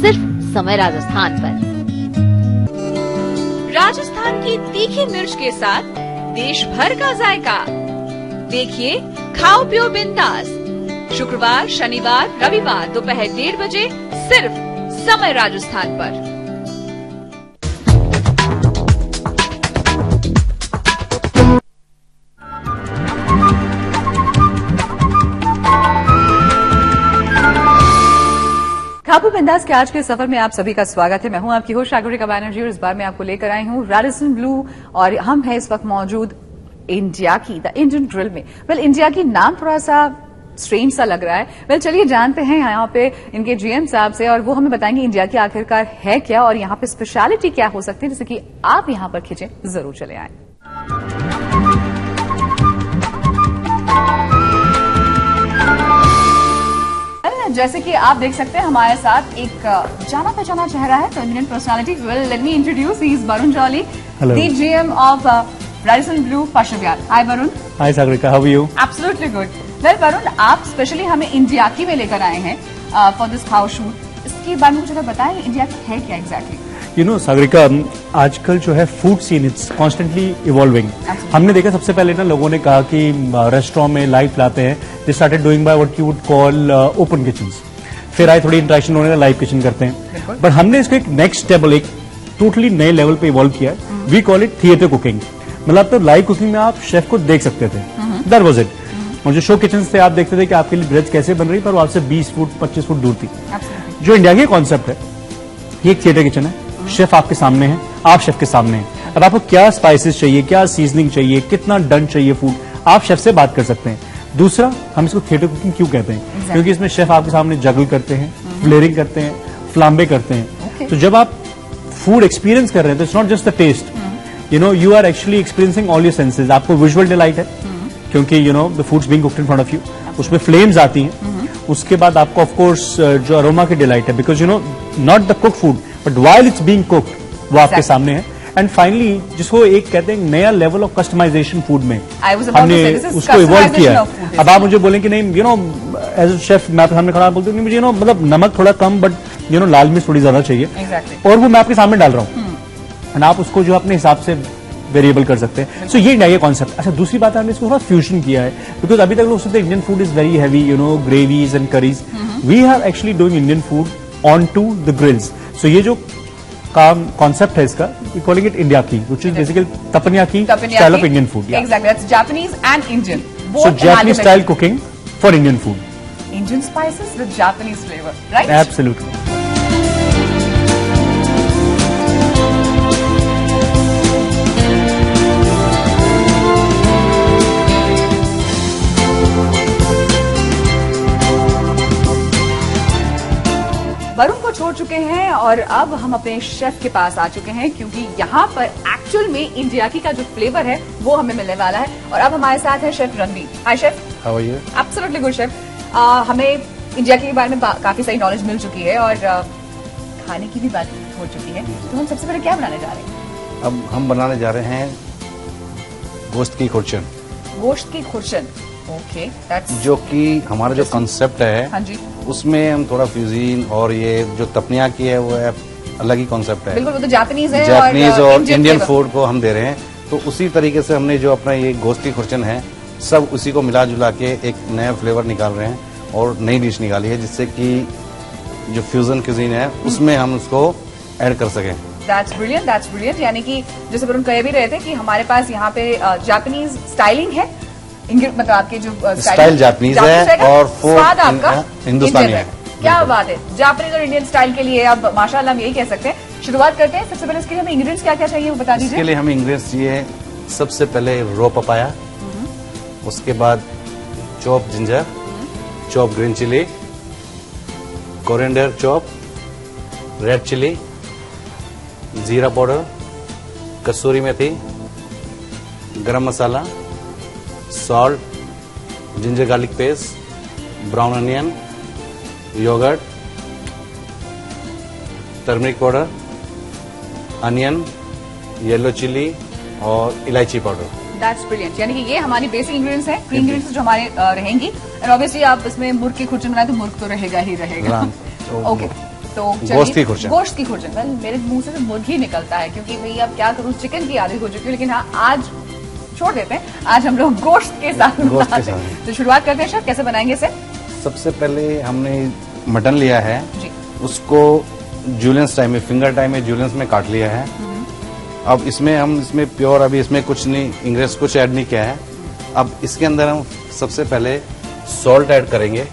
सिर्फ समय राजस्थान पर। राजस्थान की तीखी मिर्च के साथ देश भर का जायका। देखिए खाओ पियो बिंदास, शुक्रवार, शनिवार, रविवार दोपहर 1:30 बजे सिर्फ समय राजस्थान पर। खाओ बिंदास के आज के सफर में आप सभी का स्वागत है। मैं हूं आपकी होस्ट सागरिका बैनर्जी और इस बार मैं आपको लेकर आई हूं राडिसन ब्लू और हम हैं इस वक्त मौजूद इंडिया की द इंडियन ग्रिल में। वेल इंडिया की नाम थोड़ा सा स्ट्रेंज सा लग रहा है। वेल चलिए जानते हैं यहाँ पे इनके जीएम साहब से और वो हमें बताएंगे इंडिया की आखिरकार है क्या और यहाँ पे स्पेशलिटी क्या हो सकती है, जैसे कि आप यहाँ पर खिंचे जरूर चले आए। जैसे कि आप देख सकते हैं हमारे साथ एक जाना पहचाना चेहरा है, prominent personality. Well let me introduce, he is Varun Jolly, the GM of Radisson Blu Paschim Vihar. Hi Varun. Hi Sagarika, how are you? Absolutely good. Well Varun, आप स्पेशली हमें इंडिया की में लेकर आए हैं फॉर दिस खाओ शूट। इसके बारे में कुछ अगर बताएं, इंडिया की है क्या एग्जैक्टली? यू नो सागरिका, आजकल जो है food scene it's constantly evolving. हमने देखा सबसे पहले ना लोगों ने कहा कि रेस्टोरेंट में लाइव लाते हैं, they started doing by what you would call open kitchens. फिर आए थोड़ी इंटरेक्शन होने लाइव किचन करते हैं, बट हमने इसको एक नेक्स्ट लेवल, एक टोटली नए लेवल पे इवॉल्व किया है। We call it theatre cooking. मतलब तो लाइव कुकिंग में आप शेफ को देख सकते थे, दैट वाज इट। और जो शो किचन थे आप देखते थे कि आपके लिए ब्रेड कैसे बन रही, पर वो आपसे 20 फुट 25 फुट दूर थी। जो इंडिया की कॉन्सेप्ट है, ये एक थिएटर किचन है। शेफ आपके सामने है, आप शेफ के सामने हैं। अब आपको क्या स्पाइसेस चाहिए, क्या सीजनिंग चाहिए, कितना डन चाहिए फूड, आप शेफ से बात कर सकते हैं। दूसरा, हम इसको थिएटर कुकिंग क्यों कहते हैं? क्योंकि इसमें शेफ आपके सामने जगल करते हैं, फ्लेयरिंग करते हैं, फ्लाम्बे करते हैं। तो जब आप फूड एक्सपीरियंस कर रहे हैं तो it's not just the taste, you know, you are actually experiencing all your senses. आपको विजुअल डिलाइट है क्योंकि you know the food's being cooked in front of you, उसमें फ्लेम्स आती हैं। उसके बाद आपको ऑफ कोर्स जो अरोमा की डिलाइट है, because you know not the cook food but while it's being cooked, वो आपके सामने है। एंड फाइनली जिसको एक कहते हैं नया लेवल ऑफ कस्टमाइजेशन फूड में हमने उसको इवॉल्व किया है। अब आप मुझे बोलें कि नहीं you know as a chef मैं आपके सामने खड़ा बोलती हूँ मुझे यू नो मतलब नमक थोड़ा कम बट यू नो लाल मिर्च थोड़ी ज्यादा चाहिए, और वो मैं आपके सामने डाल रहा हूँ एंड आप उसको जो अपने हिसाब से वेरिएबल कर सकते हैं। सो ये इंडिया का कॉन्सेप्ट। अच्छा, दूसरी बात हमने इसको थोड़ा फ्यूजन किया है, बिकॉज अभी तक लोग सोचते हैं Indian food is very heavy, you know, gravies and curries. We are actually doing Indian food on to the grills. So ये जो काम कॉन्सेप्ट है इसका, वी कॉलिंग इट इंडिया की, which is basically teppanyaki style of Indian food. Exactly, that's Japanese and Indian. So Japanese style cooking for Indian food, Indian spices with Japanese flavour, right? Absolutely. Varun को छोड़ चुके हैं और अब हम अपने chef के पास आ चुके हैं, क्योंकि यहाँ पर एक्चुअल में इंडिया की का जो फ्लेवर है वो हमें मिलने वाला है। और अब हमारे साथ है chef Ranveer. Hi chef. How are you? Absolutely good chef. हमें इंडिया के बारे में काफी सारी नॉलेज मिल चुकी है और खाने की भी बात हो चुकी है, तो हम सबसे पहले क्या बनाने जा रहे हैं? अब हम बनाने जा रहे हैं गोश्त की खुरचन। गोश्त की खुरचन, ओके। जो कि हमारा जो कॉन्सेप्ट है, हाँ जी, उसमें हम थोड़ा फ्यूजिन और ये जो तपनिया की है वो है अलग ही कॉन्सेप्ट है। बिल्कुल, वो तो जापानीज है, जापानीज और इंडियन फूड को हम दे रहे हैं। तो उसी तरीके से हमने जो अपना ये गोश्त की खुरचन है, सब उसी को मिला जुला के एक नया फ्लेवर निकाल रहे हैं और नई डिश निकाली है, जिससे कि जो फ्यूजन क्यूजीन है उसमें हम उसको ऐड कर सकें। That's brilliant, that's brilliant. यानी कि जैसे वरुण कह भी रहे थे कि हमारे पास यहाँ पे जापानीज स्टाइलिंग है, मतलब आपके जो स्टाइल जापानीज है और स्वाद आपका हिंदुस्तानी है। क्या बात है, जापानीज और इंडियन स्टाइल के लिए अब माशाल्लाह हम यही कह सकते हैं। शुरुआत करते हैं। सबसे पहले इसके लिए हमें इंग्रेडिएंट्स क्या क्या चाहिए वो बता दीजिए। इसके लिए हमें इंग्रेडिएंट्स चाहिए, सबसे पहले रो पपाया, उसके बाद chop ginger, chop green chilli, coriander chop, red chilli, jeera powder, kasuri methi, garam masala, salt, ginger garlic paste, brown onion, yoghurt, turmeric powder, onion, yellow chilli और इलायची पाउडर। That's brilliant. यानी कि ये हमारी बेसिक इंग्रेडिएंट्स हैं, प्री इंग्रेडिएंट्स जो हमारे रहेंगी। और ऑब्वियसली आप इसमें मुर्ग की खुरचन बनाए तो मुर्ग तो रहेगा ही रहेगा। ओके, तो गोश्त की खुरचन। गोश्त की खुरचन। वेल मेरे मुंह से तो मुर्गी निकलता है क्योंकि भाई अब क्या करूं, चिकन की आदत हो चुकी है, लेकिन हाँ आज छोड़ देते हैं, आज हम लोग गोश्त के साथ बनाते हैं। तो शुरुआत करते हैं शेफ, कैसे बनाएंगे इसे? सबसे पहले हमने मटन लिया है जी। उसको जूलियंस टाइम में, फिंगर टाइम में जूलियंस में काट लिया है। अब इसमें प्योर अभी इसमें कुछ नहीं, इंग्रेडिएंट्स कुछ ऐड नहीं किया है। अब इसके अंदर हम सबसे पहले सॉल्ट ऐड करेंगे,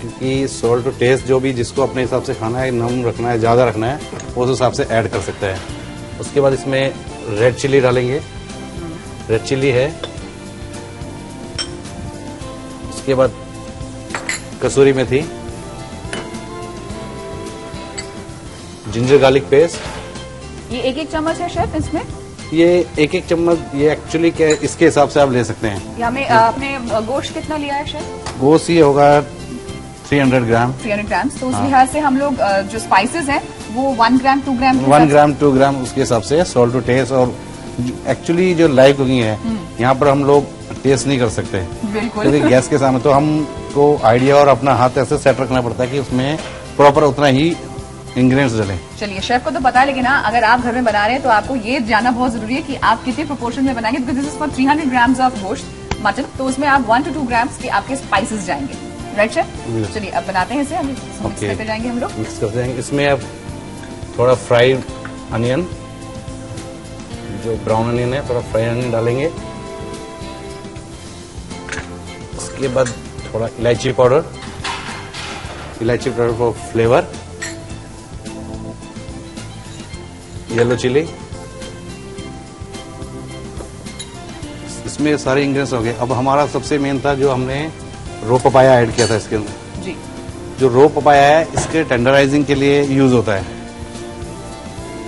क्योंकि सॉल्ट टेस्ट जो भी जिसको अपने हिसाब से खाना है, नम रखना है, ज्यादा रखना है, उस हिसाब से ऐड कर सकते हैं। उसके बाद इसमें रेड चिली डालेंगे, रेड चिली है। उसके बाद कसूरी मेथी, जिंजर गार्लिक पेस्ट। ये एक एक चम्मच है शेफ इसमें? ये एक एक चम्मच, ये एक्चुअली क्या इसके हिसाब से आप ले सकते हैं। या में आपने गोश्त कितना लिया है शेफ? गोश्त ये होगा 300 ग्राम। 300 ग्राम। तो उस लिहाज से हम लोग जो स्पाइसेस हैं वो 1 ग्राम 2 ग्राम 1 ग्राम 2 ग्राम उसके हिसाब से सॉल्ट टू टेस्ट। और एक्चुअली जो लाइव कुकिंग है यहाँ पर हम लोग टेस्ट नहीं कर सकते, बिल्कुल, क्योंकि गैस के सामने तो हमको आइडिया और अपना हाथ ऐसे सेट रखना पड़ता है कि उसमें प्रॉपर उतना ही इंग्रेडिएंट्स डलें। चलिए शेफ को तो पता है, लेकिन हाँ अगर आप घर में बना रहे हैं तो आपको ये जानना बहुत जरूरी है कि आप कितने प्रोपोर्शन में बनाएंगे, because this is for 300 grams of गोश्त मटन, तो उसमें आप 1 to 2 ग्राम्स के आपके स्पाइसेस जाएंगे, राइट शेफ? चलिए अब बनाते हैं इसे, हम मिक्स करते जाएंगे हम लोग। मिक्स करते जाएंगे। इसमें अब थोड़ा फ्राइड अनियन, जो ब्राउन अनियन है, थोड़ा फ्राइड अनियन डालेंगे। उसके बाद थोड़ा इलायची powder for flavour, yellow chilli. इसमें सारे इंग्रेडिएंट्स हो गए। अब हमारा सबसे मेन था जो हमने रो पपाया ऐड किया था इसके अंदर। जी। जो रो पपाया है इसके टेंडराइजिंग के लिए यूज होता है,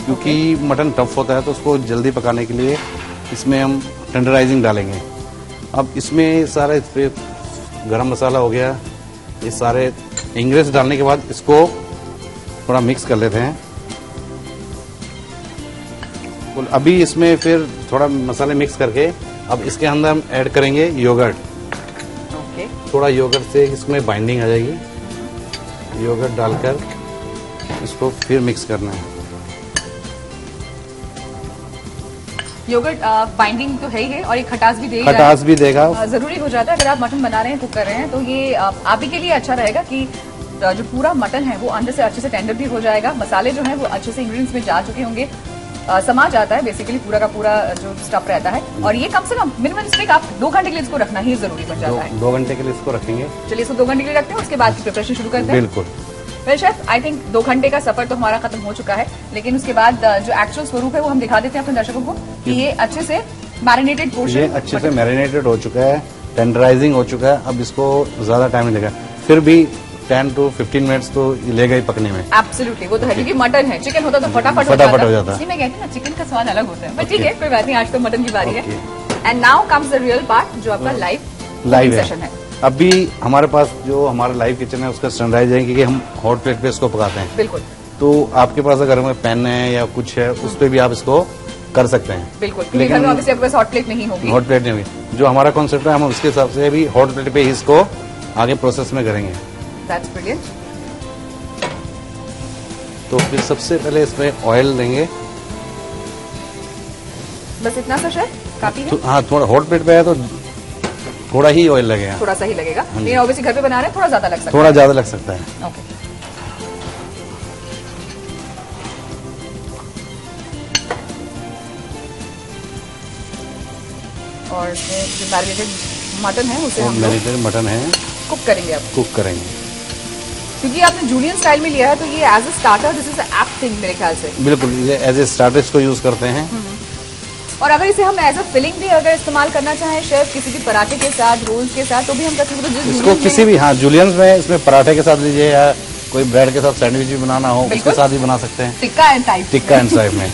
क्योंकि मटन टफ होता है तो उसको जल्दी पकाने के लिए इसमें हम टेंडराइजिंग डालेंगे। अब इसमें सारा इस पे गरम मसाला हो गया, ये सारे इंग्रेडिएंट्स डालने के बाद इसको थोड़ा मिक्स कर लेते हैं। अभी इसमें फिर थोड़ा मसाले मिक्स करके अब इसके अंदर हम ऐड करेंगे योगर्ट। ओके। थोड़ा योगर्ट से इसमें बाइंडिंग आ जाएगी। योगर्ट डालकर इसको फिर मिक्स करना है। योगर्ट बाइंडिंग तो है ही है और एक खटास भी देगा। खटास भी देगा। जरूरी हो जाता है अगर आप मटन बना रहे हैं, कुक कर रहे हैं, तो ये आप ही के लिए अच्छा रहेगा कि जो पूरा मटन है वो अंदर से अच्छे से टेंडर भी हो जाएगा, मसाले जो है वो अच्छे से इंग्रेडिएंट्स में जा चुके होंगे, समा जाता है बेसिकली पूरा का पूरा जो स्टफ रहता है। और ये कम से कम मिनिमम स्टिक आप 2 घंटे के लिए इसको रखना ही जरूरी बन जाता है। 2 घंटे के लिए इसको रखेंगे। चलिए इसको 2 घंटे के लिए रखते हैं, उसके बाद प्रिपरेशन शुरू करते हैं। बिल्कुल। वेल शेफ, आई थिंक 2 घंटे का सफर तो हमारा खत्म हो चुका है, लेकिन उसके बाद जो एक्चुअल स्वरूप है वो हम दिखा देते हैं अपने दर्शकों को कि ये अच्छे से मैरिनेटेड पोर्शन, ये अच्छे से मैरिनेटेड हो चुका है, टेंडराइजिंग हो चुका है। अब इसको ज्यादा टाइम नहीं लगेगा, फिर भी 10 to 15 मिनट्स तो लेगा ही पकने में। एब्सोल्युटली, वो तो है, क्योंकि मटन है, चिकन होता तो फटाफट हो जाता। इसलिए मैं कहती हूँ ना, चिकन का स्वाद अलग होता है, बट ठीक है कोई बात नहीं, आज तो मटन की बारी है। And now comes the real part, जो आपका लाइव सेशन है। अभी हमारे पास जो हमारा लाइव किचन है उसका स्टैंडर्डाइज है, क्योंकि हम हॉट प्लेट पे इसको पकाते हैं। बिल्कुल। तो आपके पास अगर में पैन है या कुछ है, उस पे भी आप इसको कर सकते हैं। बिल्कुल, लेकिन घर में ऑब्वियसली आपके पास हॉट प्लेट नहीं होगी। हॉट प्लेट नहीं होगी। जो हमारा कॉन्सेप्ट है हम उसके हिसाब से भी हॉट प्लेट पे ही इसको आगे प्रोसेस में करेंगे। That's brilliant. तो फिर सबसे पहले इसमें ऑयल देंगे। बस इतना सा शेफ काफी है? तो हाँ, थोड़ा हॉट प्लेट पे है तो थोड़ा ही ऑयल लगेगा। थोड़ा सा ही लगेगा, लेकिन ऑब्वियसली घर पे बना रहे हैं, थोड़ा ज्यादा लग सकता है। थोड़ा ज्यादा लग सकता है। ओके। और इसमें जो मैरिनेटेड मटन है उसे हम मैरिनेटेड मटन है, कुक करेंगे अब। कुक करेंगे। क्योंकि आपने जूलियन स्टाइल में लिया है तो ये as a starter this is apt thing मेरे ख्याल से। बिल्कुल, ये एज ए स्टार्टर इसको यूज करते हैं। और अगर इसे हम एज अ फिलिंग भी अगर इस्तेमाल करना चाहें शेफ, किसी भी पराठे के साथ, रोल्स के साथ, तो भी हम कर सकते हैं। इसको किसी भी, हाँ, जूलियंस में इसमें पराठे के साथ लीजिए या कोई ब्रेड के साथ सैंडविच भी बनाना हो उसके साथ भी बना सकते हैं। Tikka and type. Tikka and type में।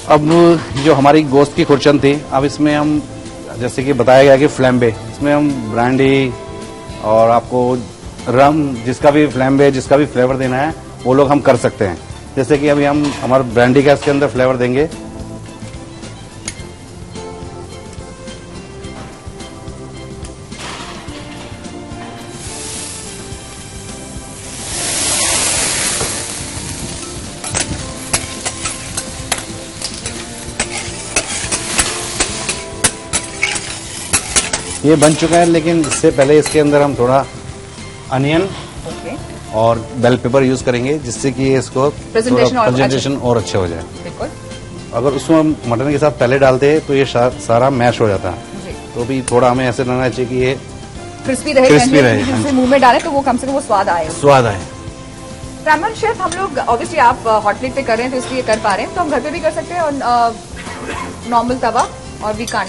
अब जो हमारी गोश्त की खुरचन थी, अब इसमें हम जैसे कि बताया गया कि फ्लैम्बे, इसमें हम ब्रांडी और आपको रम, जिसका भी फ्लैम्बे, जिसका भी फ्लेवर देना है वो लोग हम कर सकते हैं। जैसे कि अभी हम हमारे ब्रांडी का इसके अंदर फ्लेवर देंगे। ये बन चुका है, लेकिन इससे पहले इसके अंदर हम थोड़ा अनियन ओके, और बेल पेपर यूज करेंगे, जिससे कि इसको प्रेजेंटेशन और अच्छा हो जाए। बिल्कुल। अगर उसमें हम मटन के साथ पहले डालते हैं तो ये सारा मैश हो जाता है, जी। तो भी थोड़ा हमें ऐसे लगना चाहिए कि ये क्रिस्पी रहे, जिससे मुंह में डाले तो वो कम से कम वो स्वाद आए। ब्राह्मण शेफ, हम लोग ऑब्वियसली आप हॉट प्लेट पे कर रहे हैं तो इसलिए कर पा रहे हैं, तो हम घर पे भी कर सकते हैं और नॉर्मल तवा, और वी कांट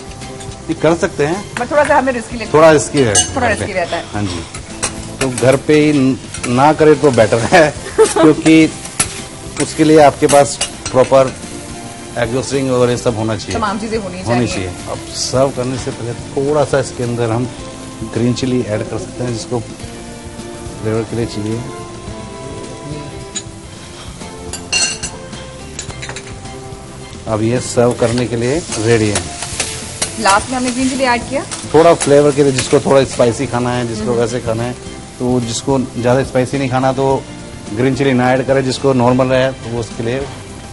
ये कर सकते हैं, बट थोड़ा सा हमें रिस्की लगता है। थोड़ा रिस्की है, थोड़ा रिस्की रहता है। हाँ जी, तो घर पे ही ना करे तो बेटर है क्योंकि उसके लिए आपके पास प्रॉपर एग रोस्टिंग वगैरह सब होना चाहिए, तमाम चीजें होनी चाहिए। अब सर्व करने से पहले थोड़ा सा इसके अंदर हम ग्रीन चिली ऐड कर सकते हैं, जिसको फ्लेवर के लिए चाहिए। अब ये सर्व करने के लिए रेडी है। लास्ट में हमने ग्रीन चिली ऐड किया, थोड़ा फ्लेवर के लिए, जिसको थोड़ा स्पाइसी खाना है, जिसको वैसे खाना है, तो जिसको ज्यादा स्पाइसी नहीं खाना तो ग्रीन चिली ना ऐड करे, जिसको नॉर्मल है तो वो उसके लिए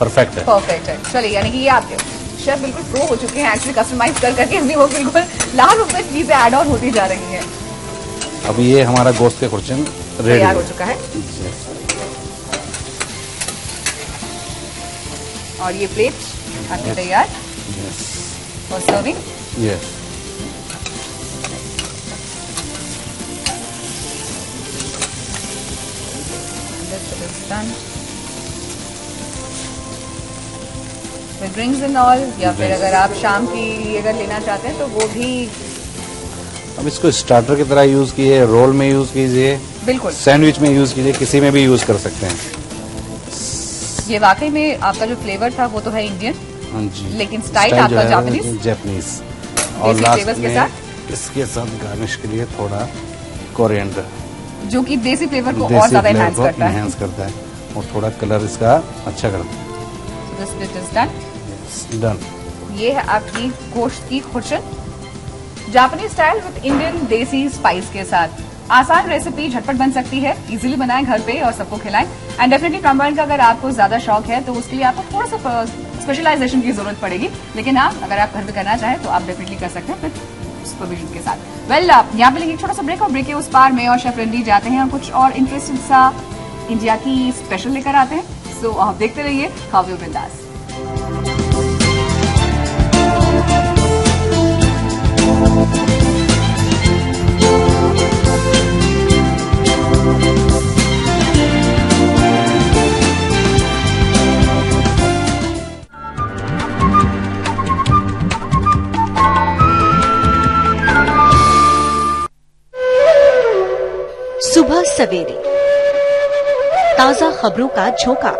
परफेक्ट है। परफेक्ट है। चलिए, यानी कि ये आपके शेफ बिल्कुल प्रो हो चुके हैं एक्चुअली, कस्टमाइज कर करके अपनी वो बिल्कुल लाल उसमें चीजें ऐड ऑन होती जा रही हैं। अब ये हमारा गोश्त के खुरचन रेडी तैयार हो चुका है, और ये प्लेट आपकी तैयार for serving. Yes, with drinks and all, या फिर अगर आप शाम की अगर लेना चाहते हैं तो वो भी। अब इसको स्टार्टर की तरह यूज कीजिए, रोल में यूज कीजिए, बिल्कुल सैंडविच में यूज कीजिए, किसी में भी यूज कर सकते हैं। ये वाकई में आपका जो फ्लेवर था वो तो है इंडियन, हाँ जी, लेकिन स्टाइल आपका जापानीज। और देसी लास्ट फ्लेवर्स के में साथ? इसके साथ गार्निश के लिए थोड़ा कोरिएंडर, जो कि देसी फ्लेवर को और ज्यादा एनहांस करता है। एनहांस करता है और थोड़ा कलर इसका अच्छा करता है। This bit is done. Done. ये है आपकी गोश्त की खुरचन, जापानीज स्टाइल विद इंडियन देसी स्पाइस के साथ। आसान रेसिपी, झटपट बन सकती है, इजीली बनाएं घर पे और सबको खिलाएं। एंड डेफिनेटली कंबाइन का अगर आपको ज्यादा शौक है तो उसके लिए आपको थोड़ा सा स्पेशलाइजेशन की जरूरत पड़ेगी, लेकिन अगर आप घर पे करना चाहें तो आप डेफिनेटली कर सकते हैं विद सुपरविजन के साथ। वेल, यहाँ पे लेंगे एक छोटा सा ब्रेक, और ब्रेक के उस पार में और शेफ रंडी जाते हैं और कुछ और इंटरेस्टिंग सा इंडिया की स्पेशल लेकर आते हैं। सो आप देखते रहिए खाओ बिंदास। सुबह सवेरे ताजा खबरों का झोंका,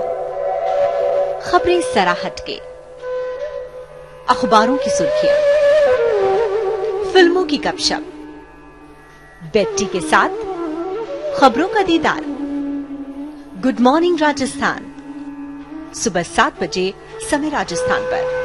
खबरें जरा हटके, अखबारों की सुर्खियां, फिल्मों की गपशप, बेट्टी के साथ खबरों का दीदार। गुड मॉर्निंग राजस्थान, सुबह 7 बजे समय राजस्थान पर।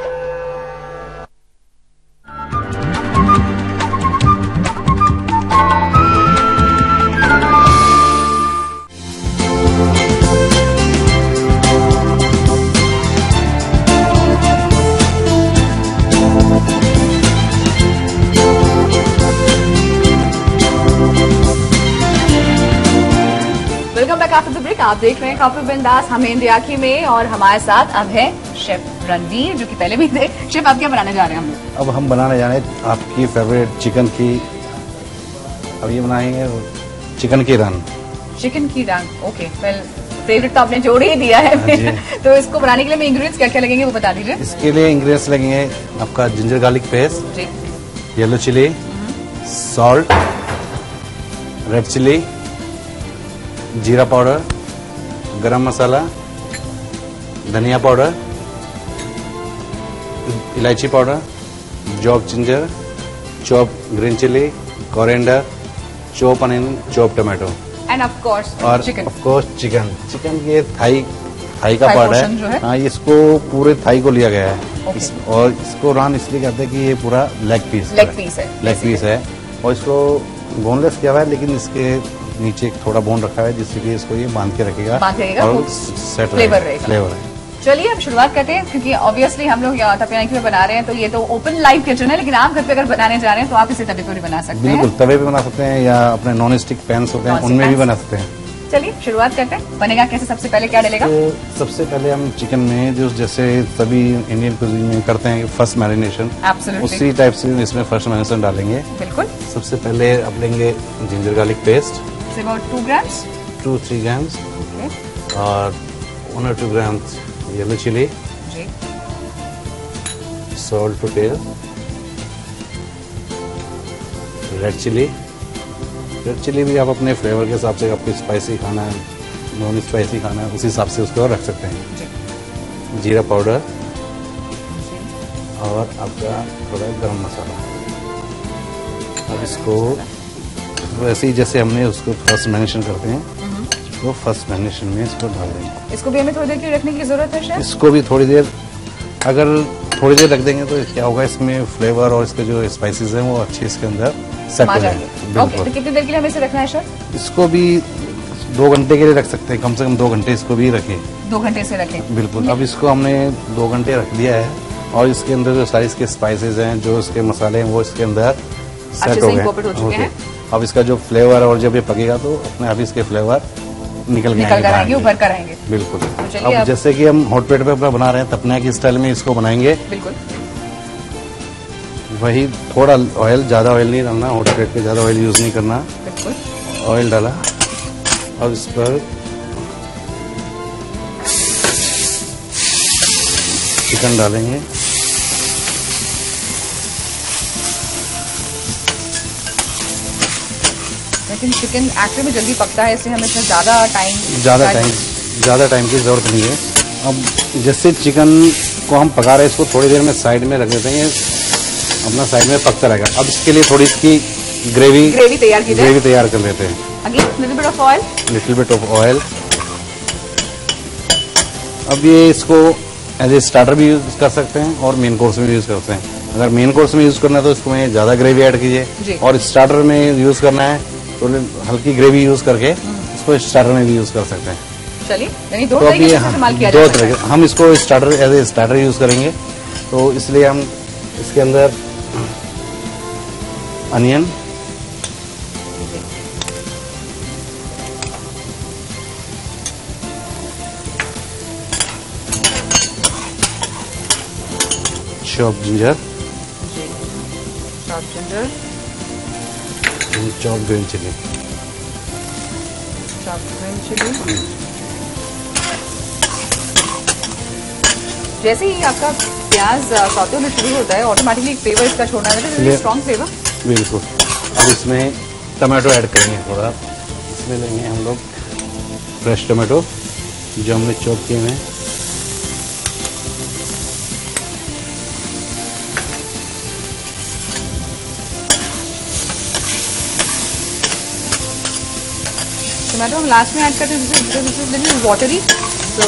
Welcome back after the break. आप देख रहे हैं खाओ बिंदास, हम इंडिया की में, और हमारे साथ अब है शेफ रणवीर, जो कि पहले भी थे। शेफ, आप क्या बनाने जा रहे हैं? हम लोग अब हम बनाने जा रहे हैं आपकी फेवरेट चिकन की, अब ये बनाएंगे चिकन की रन। चिकन की रंग, ओके। वेल, फेवरेट तो आपने जोड़ ही दिया है तो इसको बनाने के लिए मैं इंग्रेडिएंट्स क्या क्या लगेंगे वो बता दीजिए। इसके लिए इंग्रेडिएंट्स लगेंगे आपका जिंजर गार्लिक पेस्ट, जी, yellow chilli, salt, red chilli, jeera powder, garam masala, dhania powder, elaichi powder, chop ginger, chop green chilli, coriander, chop onion, chop tomato, and of course और chicken. Of course chicken. Chicken ये थाई का thigh part portion जो है। है। हाँ, इसको पूरे थाई को लिया गया है। ओके। और इसको रान इसलिए कहते हैं कि ये पूरा लेग पीस है। लेग पीस है, और इसको बोनलेस किया हुआ है, लेकिन इसके नीचे थोड़ा बोन रखा है, जिससे कि इसको ये बांध के रखेगा बांध के रखेगा, और वो सेट फ्लेवर रहेगा। फ्लेवर है। चलिए अब शुरुआत करते हैं, क्योंकि ऑब्वियसली हम लोग यहाँ तपेयाकी में बना रहे हैं, तो ये तो ओपन लाइव किचन है, लेकिन आप घर पे अगर बनाने जा रहे हैं तो आप इसे तवे पर भी बना सकते हैं। बिल्कुल, तवे पे बना सकते हैं या अपने नॉन स्टिक पैन्स होते हैं उनमें भी बना सकते हैं। चलिए शुरुआत करते हैं। बनेगा कैसे? सबसे पहले क्या डलेगा? तो सबसे पहले हम चिकन में जो जैसे सभी इंडियन कुजीन में करते हैं फर्स्ट मैरिनेशन, उसी टाइप से इसमें फर्स्ट मैरिनेशन डालेंगे। बिल्कुल। सबसे पहले आप लेंगे ginger garlic paste, about 2 grams, 2-3 grams, और 1 or 2 grams yellow chilli, salt to taste, red chilli. Red chilli भी आप अपने फ्लेवर के हिसाब से, आपको स्पाइसी खाना है, नॉन स्पाइसी खाना है, उसी हिसाब से उसको रख सकते हैं। जीरा पाउडर और आपका थोड़ा गरम मसाला। अब इसको वैसे ही जैसे हमने उसको फर्स्ट मैरिनेशन करते हैं, तो फर्स्ट मैरिनेशन में इसको डाल देंगे। इसको भी हमें थोड़ी देर के लिए रखने की जरूरत है शेफ? इसको भी थोड़ी देर, अगर थोड़ी देर रख देंगे तो क्या होगा, इसमें फ्लेवर और इसके जो स्पाइसेस हैं वो अच्छे इसके अंदर सेट हो जाएंगे। ओके, तो कितनी देर के लिए हमें इसे रखना है शेफ? इसको भी 2 घंटे के लिए रख सकते हैं, कम से कम 2 घंटे इसको भी रखें। 2 घंटे से रखें, बिल्कुल। अब इसको हमने 2 घंटे रख दिया है, और इसके अंदर जो सारी इसके स्पाइसेस हैं, जो इसके मसाले हैं, वो इसके अंदर सेट हो गए। अब इसका जो फ्लेवर, और जब ये पकेगा तो अपने आप इसके फ्लेवर निकल कर आएंगे, उभर कर आएंगे। बिल्कुल। तो अब जैसे कि हम हॉट प्लेट पे अपना बना रहे हैं, तपनेकी स्टाइल में इसको बनाएंगे। बिल्कुल। वही थोड़ा ऑयल, ज्यादा ऑयल नहीं डालना, हॉट प्लेट पे ज्यादा ऑयल यूज नहीं करना। बिल्कुल। ऑयल डाला, अब इस पर चिकन डालेंगे। लेकिन चिकन एक्चुअली में जल्दी पकता है, इसलिए हमें इसमें ज्यादा टाइम की जरूरत नहीं है। अब जैसे चिकन को हम पका रहे हैं, इसको थोड़ी देर में साइड में रख देते हैं, अपना साइड में पकता रहेगा। अब इसके लिए थोड़ी इसकी ग्रेवी तैयार कर लेते हैं। Little bit of oil. अब ये इसको एज ए स्टार्टर भी यूज कर सकते हैं और मेन कोर्स में भी यूज करते हैं। अगर मेन कोर्स में यूज करना है तो इसमें ज्यादा ग्रेवी ऐड कीजिए, और स्टार्टर में यूज करना है तो हल्की ग्रेवी यूज करके इसको स्टार्टर में भी यूज कर सकते हैं। चलिए, यानी दो तो तरीके से इस्तेमाल किया जा सकता है। हम इसको starter as a starter use करेंगे, तो इसलिए हम इसके अंदर onion, chop ginger, chop green chilli. जैसे ही आपका प्याज सौते होना शुरू होता है, ऑटोमेटिकली एक फ्लेवर इसका छोड़ना है, स्ट्रॉन्ग फ्लेवर। बिल्कुल। अब इसमें टमाटो ऐड करेंगे थोड़ा। इसमें लेंगे हम लोग फ्रेश टमाटो जो हमने चॉप किए हैं। टमाटो हम लास्ट में ऐड करते हैं, वाटरी। तो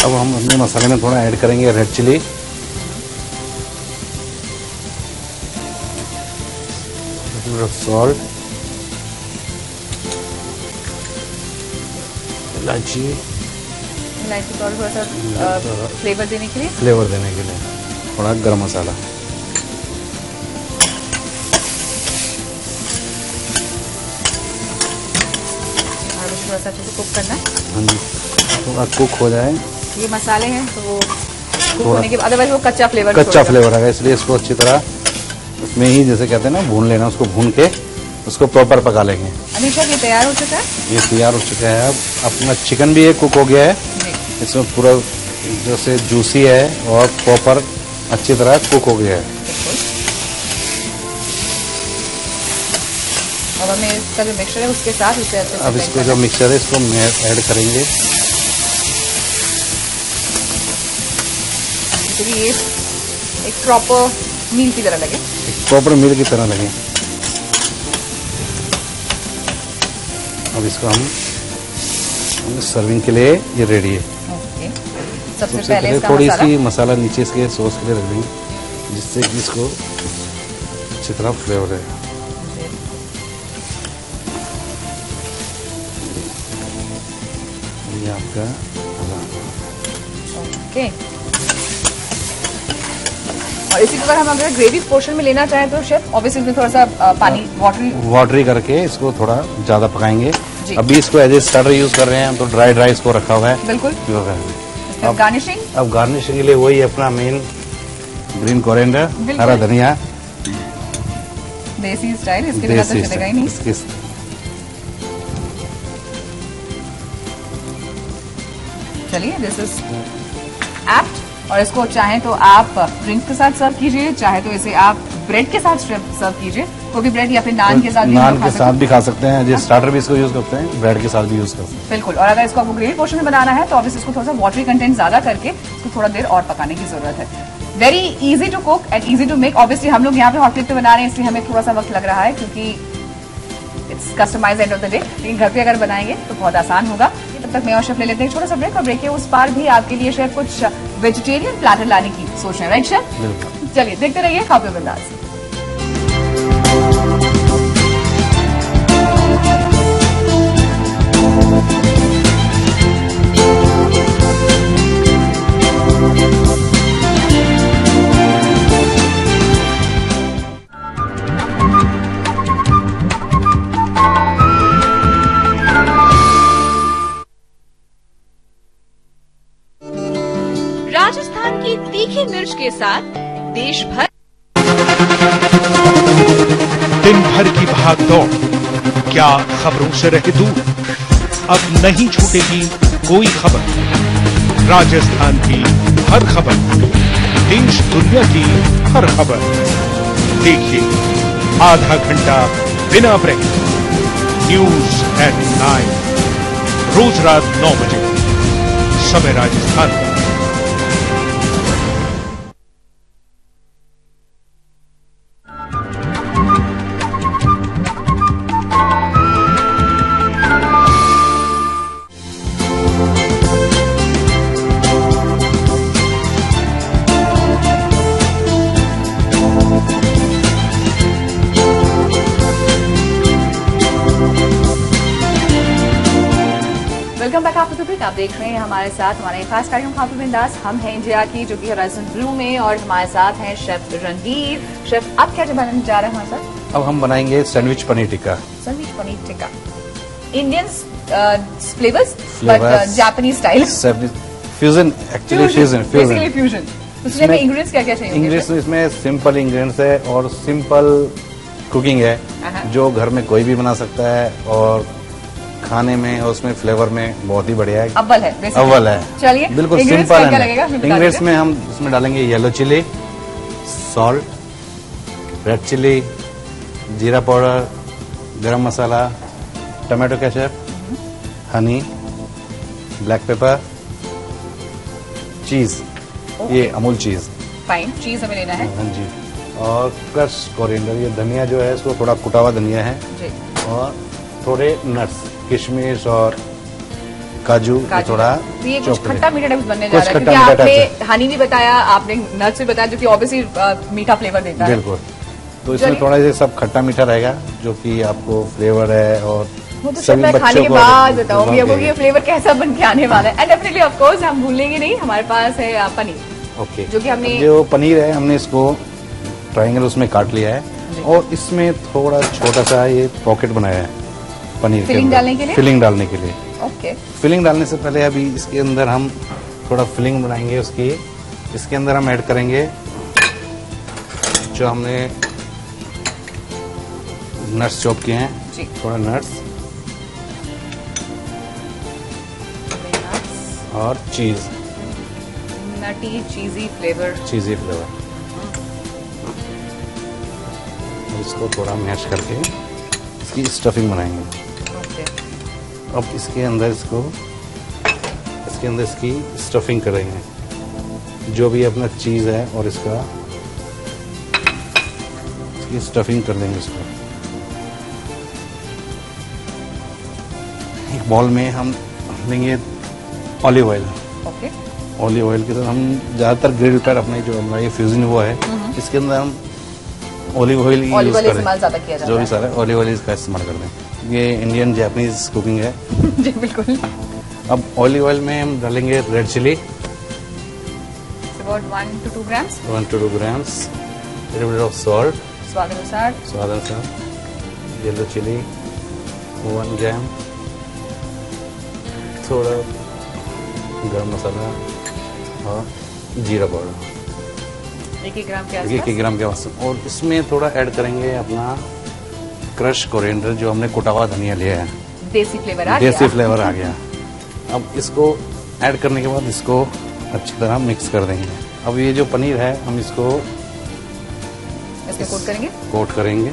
अब हम अपने मसाले में थोड़ा ऐड करेंगे रेड चिली, सॉल्ट, इलायची पाउडर, थोड़ा सा फ्लेवर देने के लिए, थोड़ा गरम मसाला। थोड़ा सा अच्छे से कुक करना है। हाँ जी, थोड़ा कुक हो जाए। ये मसाले हैं तो वो कुक होने के बाद, अदरवाइज वो कच्चा फ्लेवर आएगा, इसलिए इसको अच्छी तरह उसमें ही जैसे कहते हैं ना भून लेना, उसको भून के उसको प्रॉपर पका लेंगे। अनिशा, ये तैयार हो चुका है? ये तैयार हो चुका है। अब अपना चिकन भी कुक हो गया है, इसमें पूरा जैसे जूसी है और प्रॉपर अच्छी तरह कुक हो गया है। अब हमें इसका जो मिक्सचर है उसके साथ इसे अच्छे से, अब इसको जो मिक्सचर है इसको ऐड करेंगे, क्योंकि ये एक प्रॉपर मील की तरह लगे। अब इसको हम सर्विंग के लिए ये रेडी है। ओके। सबसे पहले थोड़ी सी मसाला नीचे इसके सॉस के लिए रख देंगे, जिससे कि इसको अच्छी तरह फ्लेवर है। ये आपका ओके, और इसी को अगर हम अगर ग्रेवी पोर्शन में लेना चाहें तो शेफ ऑब्वियसली इसमें थोड़ा सा पानी वाटरी करके इसको थोड़ा ज्यादा पकाएंगे। अभी इसको एज ए स्टार्टर यूज कर रहे हैं, तो ड्राई इसको रखा हुआ है। बिल्कुल। अब गार्निशिंग के लिए वही अपना मेन ग्रीन कोरिएंडर, हरा धनिया, देसी स्टाइल, इसके बिना तो चलेगा ही नहीं। चलिए, दिस इज एप्ट, और इसको चाहे तो आप ड्रिंक के साथ सर्व कीजिए, चाहे तो इसे आप ब्रेड के साथ सर्व कीजिए, कोई भी ब्रेड या फिर नान के साथ भी खा सकते हैं। जिस स्टार्टर भी इसको यूज करते हैं, ब्रेड के साथ भी यूज करते हैं। बिल्कुल। और अगर इसको आपको ग्रेवी पोर्शन में बनाना है तो ऑब्वियसली इसको थोड़ा सा वाटरी कंटेंट ज्यादा करके इसको थोड़ा देर और पकाने की जरूरत है। Very easy to cook and easy to make. Obviously हम लोग यहाँ पे हॉट प्लेट पे बना रहे हैं, इसलिए हमें थोड़ा सा वक्त लग रहा है क्योंकि it's customize end of the day, लेकिन घर पे अगर बनाएंगे तो बहुत आसान होगा। तब तक मैं और शेफ ले लेते हैं छोटा सा ब्रेक, और ब्रेक के उस पार भी आपके लिए शेफ कुछ वेजिटेरियन प्लेटर लाने की सोच रहे हैं, राइट शेफ? चलिए देखते रहिए खाओ पियो बिंदास। राजस्थान की तीखी मिर्च के साथ देश भर दिन भर की भाग दौड़, क्या खबरों से रहे दूर? अब नहीं छूटेगी कोई खबर। राजस्थान की हर खबर, देश दुनिया की हर खबर, देखिए आधा घंटा बिना ब्रेक। न्यूज एट 9, रोज रात 9 बजे, समय राजस्थान का। Welcome back after the break. आप देख रहे हैं हमारे साथ हमारा ये खास कार्यक्रम खाओ पियो बिंदास। हम हैं इंडिया की, जो कि हॉराइजन ब्लू में, और हमारे साथ हैं शेफ रणवीर। शेफ, आप क्या बनाने जा रहे हैं हमारे साथ? अब हम बनाएंगे sandwich paneer tikka. Sandwich paneer tikka, Indian flavours but Japanese style, fusion, actually fusion. उसमें इंग्रेडिएंट्स क्या क्या चाहिए? इंग्रेडिएंट्स इसमें सिंपल इंग्रेडिएंट्स है और सिंपल कुकिंग है, जो घर में कोई भी बना सकता है, और खाने में और उसमें फ्लेवर में बहुत ही बढ़िया है। अव्वल है। चलिए बिल्कुल सिंपल है। इंग्रेडिएंट्स में हम इसमें डालेंगे yellow chilli, salt, red chilli, jeera powder, garam masala, tomato ketchup, honey, black pepper, cheese, ये अमूल चीज, फाइन चीज हमें लेना है। हाँ जी, और क्रश कोरिएंडर, ये धनिया जो है इसको थोड़ा कुटा हुआ धनिया है जी, और थोड़े नट्स, किशमिश और काजू थोड़ा। ये कुछ खट्टा मीठा टाइप बनने जा रहा है, क्योंकि आपने हनी भी बताया, आपने नट्स भी बताया, जो कि ऑब्वियसली मीठा फ्लेवर देता है। बिल्कुल, तो इसमें थोड़ा ये सब खट्टा मीठा रहेगा, जो कि आपको फ्लेवर है। और वो तो सभी खाने के बाद बताऊंगी आपको ये फ्लेवर कैसा बन के आने वाला है। एंड डेफिनेटली ऑफ कोर्स हम भूलेंगे नहीं, हमारे पास है पनीर। ओके, जो कि हमने जो पनीर है हमने इसको ट्रायंगल उसमें काट लिया है, और इसमें थोड़ा छोटा सा ये पॉकेट बनाया है पनीर फिलिंग डालने के लिए। ओके, फिलिंग डालने से पहले अभी इसके अंदर हम थोड़ा फिलिंग बनाएंगे उसकी। इसके अंदर हम ऐड करेंगे जो हमने नट्स चॉप किए हैं, थोड़ा नट्स और चीज, नटी चीजी फ्लेवर। इसको थोड़ा मैश करके इसकी स्टफिंग बनाएंगे। अब इसके अंदर इसकी स्टफिंग करेंगे, जो भी अपना चीज है, और इसकी स्टफिंग कर देंगे। इसको एक बॉल में हम लेंगे ऑलिव ऑयल। ऑलिव ऑयल के साथ हम ज्यादातर ग्रिल पर अपने जो हमारा ये फ्यूजन हुआ है, इसके अंदर हम ऑलिव ऑयल यूज करें, जो भी सारा ऑलिव ऑयल का इस्तेमाल करते हैं। ये इंडियन जापानीज कुकिंग है। जी बिल्कुल। अब ऑलिव ऑयल में हम डालेंगे red chilli, about 1 to 2 grams. 1 to 2 grams. Little bit of salt. स्वाद अनुसार. स्वाद अनुसार. Yellow chilli 1 gram. थोड़ा गरम मसाला और जीरा पाउडर 1 ग्राम के आसपास. 1 ग्राम के आसपास. और इसमें थोड़ा ऐड करेंगे अपना क्रश कोरिएंडर, जो हमने कुटा हुआ धनिया लिया है. देसी फ्लेवर आ गया. देसी फ्लेवर आ गया. अब इसको ऐड करने के बाद इसको अच्छी तरह मिक्स कर देंगे. अब ये जो पनीर है हम इसको इसमें कोट करेंगे. कोट करेंगे.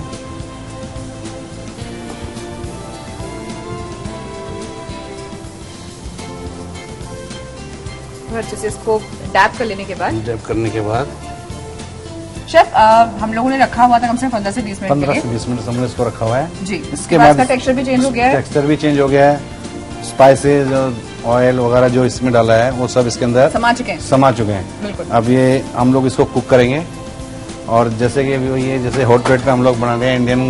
अच्छे से इसको डैप कर लेने के बाद. डैप करने के बाद शेफ हम लोगों ने रखा हुआ था कम से कम 15 से 20 मिनट के 15 लिए. से 20 मिनट हमने इसको रखा हुआ है जी. इसके बाद इसका टेक्सचर भी चेंज हो गया है. टेक्सचर भी चेंज हो गया है. स्पाइसेस और ऑयल वगैरह जो इसमें डाला है वो सब इसके अंदर समा चुके हैं. समा चुके हैं. बिल्कुल. अब ये हम लोग इसको कुक करेंगे. और जैसे कि अभी ये जैसे हॉट प्लेट पे हम लोग बनाते हैं इंडियन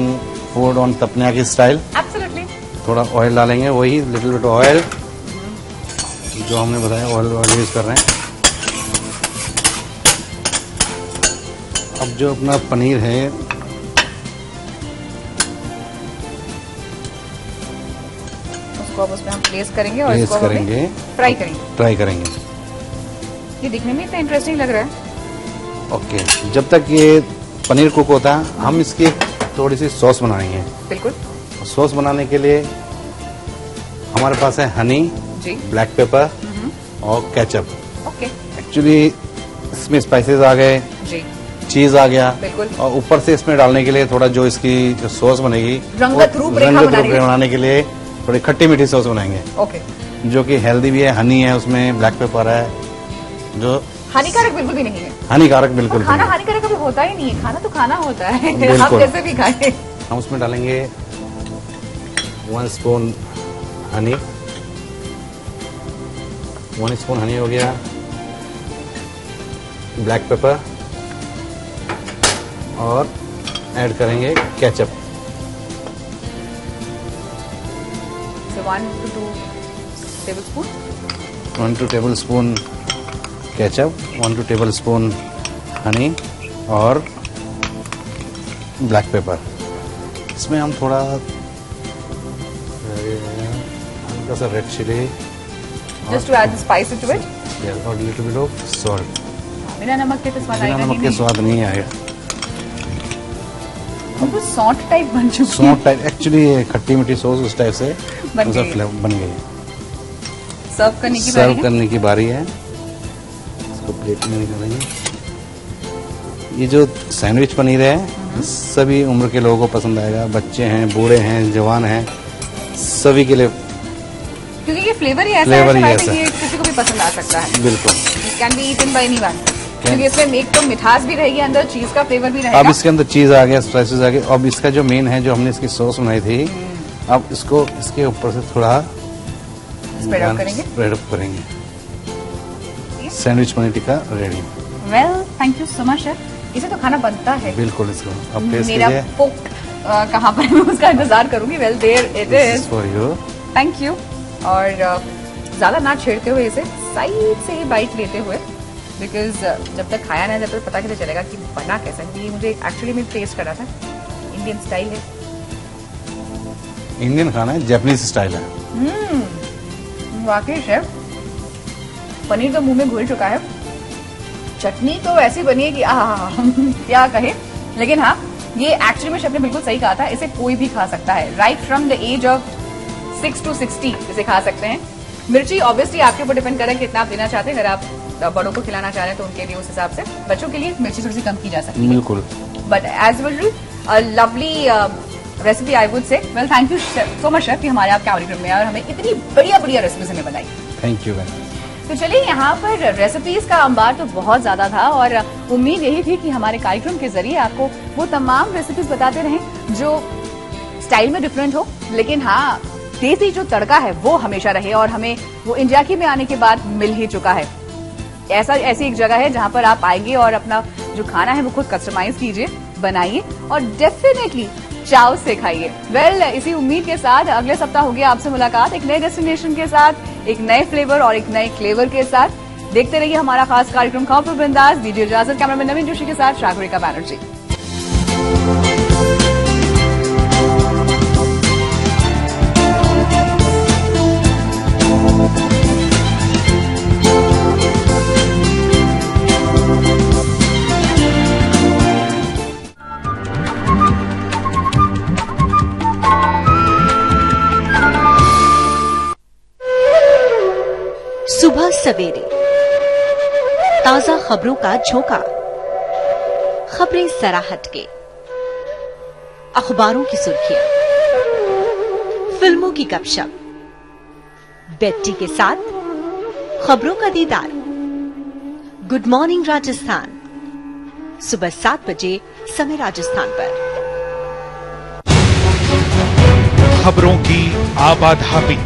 फूड ऑन तपनिया की स्टाइल. एब्सोल्युटली. थोड़ा ऑयल डालेंगे, वही लिटिल बिट ऑयल जो हमने बताया, ऑयल यूज कर रहे हैं. अब जो अपना पनीर है उसको अब उसमें हम प्लेस करेंगे और प्लेस इसको करेंगे, फ्राई करेंगे. ट्राई करेंगे. ये दिखने में इतना इंटरेस्टिंग लग रहा है. ओके. जब तक ये पनीर कुक होता है हम इसकी थोड़ी सी सॉस बनाएंगे. बिल्कुल. सॉस बनाने के लिए हमारे पास है हनी, जी. ब्लैक पेपर और केचप. ओके. एक्चुअली इसमें स्पाइसेस आ गए, जी. चीज आ गया. बिल्कुल. और ऊपर से इसमें डालने के लिए थोड़ा जो इसकी जो सॉस बनेगी रंगत रूपरेखा बनाने के लिए थोड़ी खट्टी मीठी सॉस बनाएंगे. ओके. जो कि हेल्दी भी है. हनी है उसमें, ब्लैक पेपर है, जो हानिकारक बिल्कुल भी नहीं है. हानिकारक बिल्कुल खाना नहीं. हानिकारक कभी होता ही नहीं है. खाना तो खाना होता है. बिल्कुल. आप जैसे भी खाएं. हम उसमें डालेंगे 1 स्पून हनी. 1 स्पून हनी हो गया. ब्लैक पेपर और ऐड करेंगे ketchup. 1 to 2 tablespoon. 1 2 table spoon ketchup, 1 2 table spoon honey और ब्लैक पेपर. इसमें हम थोड़ा हल्का सा red chilli just to add the spice to it. और लिटिल बिट ऑफ सॉल्ट. बिना नमक के तो स्वाद बिना आएगा नमक के नहीं. स्वाद नहीं आएगा. वो सॉल्ट टाइप बन चुकी है. सॉल्ट टाइप एक्चुअली खट्टी मीठी सॉस उस टाइप से बन उसका गई. फ्लेवर बन गई. सर्व करने की बारी सर्व है. करने की बारी है. इसको प्लेट में निकालेंगे. ये जो सैंडविच पनीर है सभी उम्र के लोगों को पसंद आएगा. बच्चे हैं, बूढ़े हैं, जवान हैं, सभी के लिए. क्योंकि ये फ्लेवर ही ऐसा फ्लेवर ही है ऐसा. ये किसी को भी पसंद आ सकता है. बिल्कुल. It can be eaten by anyone. क्योंकि इसमें एक तो मिठास भी रहेगी अंदर, चीज का फ्लेवर भी अब रहेगा. इसके अंदर चीज आ गया, स्पाइसेस आ गए. अब इसका जो मेन है, जो हमने इसकी सॉस बनाई थी, अब इसको इसके ऊपर से थोड़ा स्प्रेड आउट करेंगे. स्प्रेड अप करेंगे. Sandwich paneer tikka ready. Well, thank you so much chef. इसे तो खाना बनता है. बिल्कुल. इसको अब टेस्ट मेरा कीजिए. पोक कहाँ पर है मैं उसका इंतजार करूंगी. Well, there it is. For you. Thank you. और ज्यादा ना छेड़ते हुए इसे साइड से ही बाइट लेते हुए, बिकॉज जब तक खाया ना, जब तक पता कैसे चलेगा कि बना कैसा है. ये मुझे एक्चुअली में टेस्ट करा था. इंडियन स्टाइल है. इंडियन खाना है, जापानीज स्टाइल है. वाकई शेफ, पनीर तो मुंह में घुल चुका है. चटनी तो ऐसी बनी है कि क्या कहे. लेकिन हाँ, ये एक्चुअली में शेफ ने बिल्कुल सही कहा था. इसे कोई भी खा सकता है. Right from the age of 6 to 60 इसे खा सकते हैं. मिर्ची ऑब्वियसली आपके ऊपर डिपेंड करें कितना आप देना चाहते हैं. अगर आप बड़ों को खिलाना चाह रहे हैं तो उनके लिए उस हिसाब से. बच्चों के लिए मिर्ची थोड़ी सी कम की जा सकती है. बिल्कुल. But as usual lovely recipe I would say. Well, thank you so much chef कि हमारे आप कार्यक्रम में आए और हमें इतनी बढ़िया बढ़िया रेसिपीज हमें बताई. Thank you. तो चलिए, यहाँ पर रेसिपीज का अंबार तो बहुत ज्यादा था और उम्मीद यही थी कि हमारे कार्यक्रम के जरिए आपको वो तमाम रेसिपीज बताते रहें जो स्टाइल में डिफरेंट हो, लेकिन हाँ, देसी जो तड़का है वो हमेशा रहे. और हमें वो इंडिया की में आने के बाद मिल ही चुका है. ऐसी एक जगह है जहाँ पर आप आएंगे और अपना जो खाना है वो खुद कस्टमाइज कीजिए, बनाइए और डेफिनेटली चाव से खाइए. वेल, इसी उम्मीद के साथ अगले सप्ताह होगी आपसे मुलाकात एक नए डेस्टिनेशन के साथ, एक नए फ्लेवर और एक नए फ्लेवर के साथ. देखते रहिए हमारा खास कार्यक्रम खाओ पियो बिंदास। दीजिए इजाजत। कैमरामैन नवीन जोशी के साथ सागरिका बैनर्जी। सुबह सवेरे ताजा खबरों का झोंका, खबरें जरा हटके, अखबारों की सुर्खियां, फिल्मों की गपशप, बेट्टी के साथ खबरों का दीदार। गुड मॉर्निंग राजस्थान, सुबह 7 बजे समय राजस्थान पर। खबरों की आपाधापी,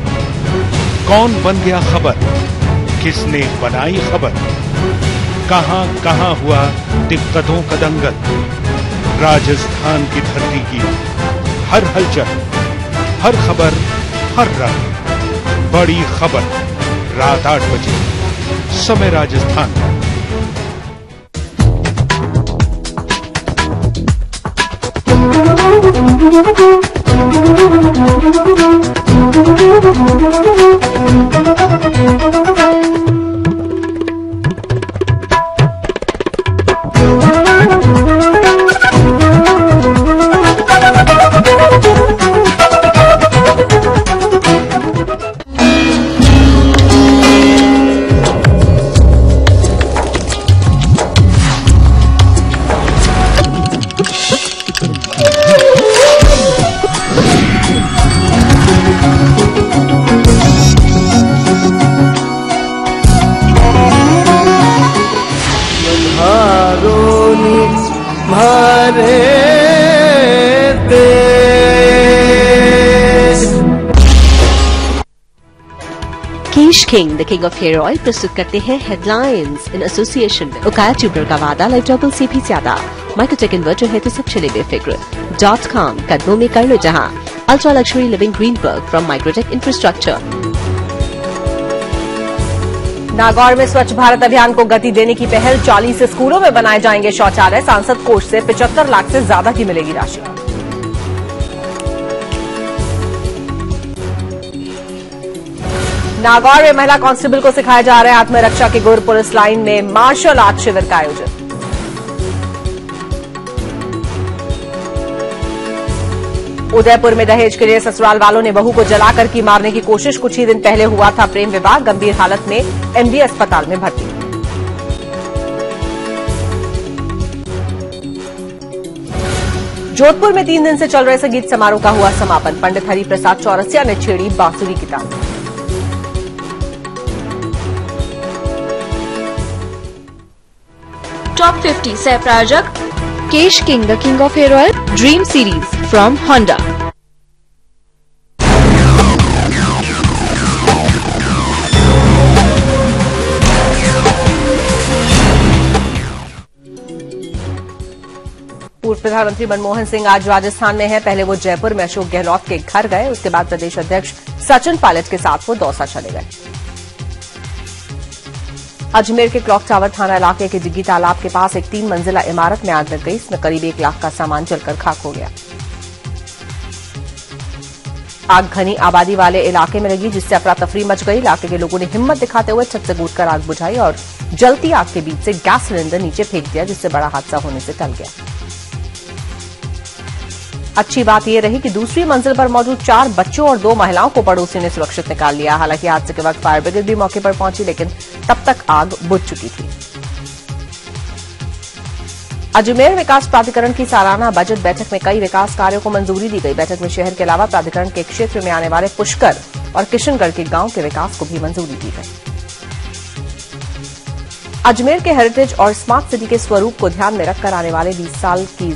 कौन बन गया खबर, किसने बनाई खबर, कहां कहां हुआ दिक्कतों का दंगल। राजस्थान की धरती की हर हलचल, हर खबर, हर रंग। बड़ी खबर रात 8 बजे समय Rajasthan. Kesh King the king of hair oil प्रस्तुत करते हैं हेडलाइंस इन एसोसिएशन में उकाया ट्यूबर का वादा लाइफ डबल से भी ज्यादा। माइक्रोटेक इन्वर्टर है तो सब चले बेफिक्र। .com कदमों में कर लो जहां। Ultra luxury living Greenberg from Microtek infrastructure. Nagaur में स्वच्छ भारत अभियान को गति देने की पहल, 40 स्कूलों में बनाए जाएंगे शौचालय। सांसद कोष से 75 लाख से ज्यादा की मिलेगी राशि। नागौर में महिला कांस्टेबल को सिखाया जा रहा है आत्मरक्षा के गुर। पुलिस लाइन में मार्शल आर्ट शिविर का आयोजन। उदयपुर में दहेज के लिए ससुराल वालों ने बहू को जलाकर की मारने की कोशिश। कुछ ही दिन पहले हुआ था प्रेम विवाह। गंभीर हालत में एमबी अस्पताल में भर्ती। जोधपुर में 3 दिन से चल रहे संगीत समारोह का हुआ समापन। पंडित हरिप्रसाद चौरसिया ने छेड़ी बांसुरी की तान। टॉप 50 सह प्रायोजक Kesh King the king of hair oil dream series from Honda. पूर्व प्रधानमंत्री मनमोहन सिंह आज राजस्थान में हैं। पहले वो जयपुर में अशोक गहलोत के घर गए। उसके बाद प्रदेश अध्यक्ष सचिन पायलट के साथ वो दौसा चले गए। अजमेर के क्लॉक टावर थाना इलाके के जिग्गी तालाब के पास एक 3 मंजिला इमारत में आग लग गई। इसमें करीब 1 लाख का सामान जलकर खाक हो गया। आग घनी आबादी वाले इलाके में लगी, जिससे अफरा तफरी मच गई। इलाके के लोगों ने हिम्मत दिखाते हुए छत से कूदकर आग बुझाई और जलती आग के बीच से गैस सिलेंडर नीचे फेंक दिया, जिससे बड़ा हादसा होने से टल गया। अच्छी बात यह रही कि दूसरी मंजिल पर मौजूद 4 बच्चों और 2 महिलाओं को पड़ोसी ने सुरक्षित निकाल लिया। हालांकि हादसे के वक्त फायर ब्रिगेड भी मौके पर पहुंची, लेकिन तब तक आग बुझ चुकी थी। अजमेर विकास प्राधिकरण की सालाना बजट बैठक में कई विकास कार्यों को मंजूरी दी गई। बैठक में शहर के अलावा प्राधिकरण के क्षेत्र में आने वाले पुष्कर और किशनगढ़ के गांव के विकास को भी मंजूरी दी गई। अजमेर के हेरिटेज और स्मार्ट सिटी के स्वरूप को ध्यान में रखकर आने वाले 20 साल की